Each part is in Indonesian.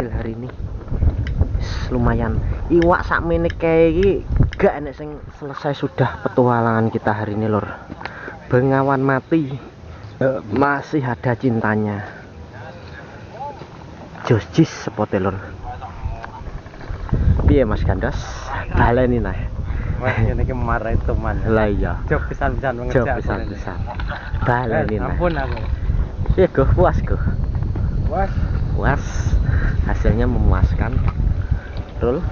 hasil hari ini lumayan. Iwak sakmene kae iki gak enek sing selesai sudah petualangan kita hari ini lur. Bengawan mati masih ada cintanya. Jojis sepote lur. Piye Mas Gandas? Baleni nah. Mas ngene iki marahi teman. Lah iya. Job pisan-pisan Job pisan-pisan. Baleni nah. Ampun aku. Iya go puas go. Puas. Hasilnya memuaskan. Rul.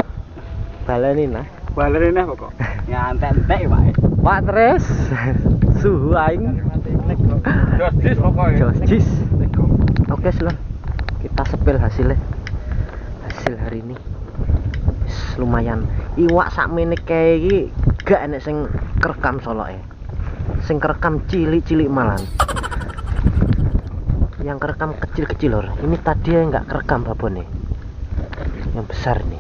Baleni nah. Baleni nah pokok. Nyantek-entek wae. Pak Tres. Suhu aing. Jojis pokoknya. Jojis. Oke, Lur. Kita sepil hasilnya. Hasil hari ini lumayan. Iwak sakmene kae iki gak enek sing kerekam soloke. Sing kerekam cilik-cilik malan. Yang kerekam kecil-kecil lor. Ini tadi yang nggak kerekam babone. Yang besar nih.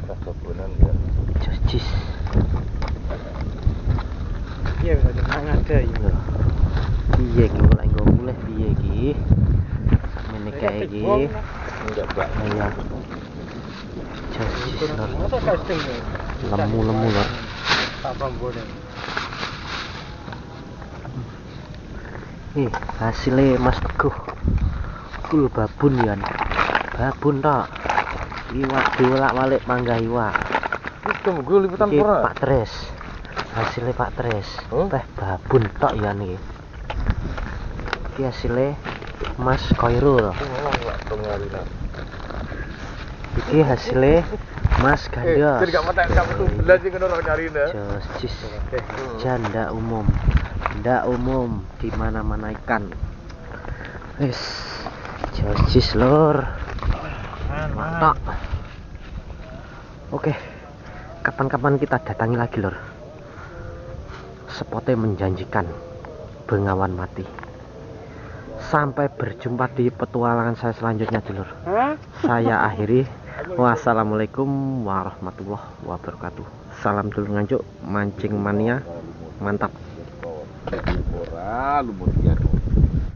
Babonan ya. Jojis. Iya, ada ya. Piye iki mulai nggo mulih piye iki? Sakmene kae iki. Enggak, Mbak. Ya. Jojis lor. Masa casting ya? Lemu-lemu lor. Tak pambone. Nih hasilnya Mas Teguh kul babun ya, babun tok. Iwak diwolak-walik panggah iwak. Wis tunggu liputan Iki pura. Pak Tres. Hasilnya Pak Tres. Teh babun tok ya niki. Iki hasilnya Mas Koirul. Iki hasilnya Mas Gandos. Jadi gak mata kamu tuh belas sih kena orang cari dah. Jojis. Janda umum. Ndak umum di mana-mana ikan. Wis. Jojis lur. Mantap. Oke. Kapan-kapan kita datangi lagi lur. Spotnya menjanjikan. Bengawan mati. Sampai berjumpa di petualangan saya selanjutnya dulur. Saya akhiri. Wassalamualaikum warahmatullahi wabarakatuh. Salam dulur nganjuk mancing mania. Mantap. Ora lumut ya.